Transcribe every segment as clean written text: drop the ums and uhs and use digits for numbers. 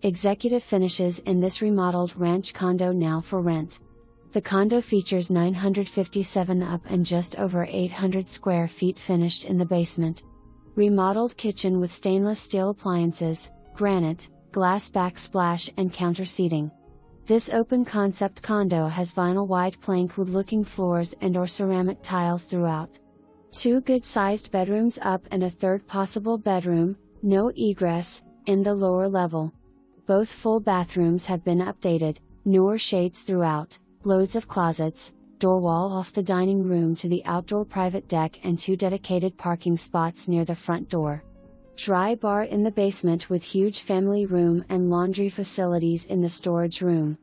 Executive finishes in this remodeled ranch condo now for rent. The condo features 957 up and just over 800 square feet finished in the basement. Remodeled kitchen with stainless steel appliances, granite, glass backsplash and counter seating. This open concept condo has vinyl white plank wood looking floors and/or ceramic tiles throughout. 2 good-sized bedrooms up and a third possible bedroom, no egress, in the lower level. Both full bathrooms have been updated, newer shades throughout, loads of closets, door wall off the dining room to the outdoor private deck and 2 dedicated parking spots near the front door. Dry bar in the basement with huge family room and laundry facilities in the storage room.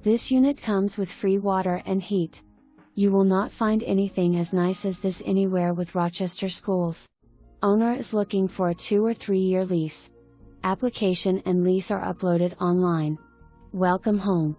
This unit comes with free water and heat. You will not find anything as nice as this anywhere with Rochester Schools. Owner is looking for a 2 or 3 year lease. Application and lease are uploaded online. Welcome home.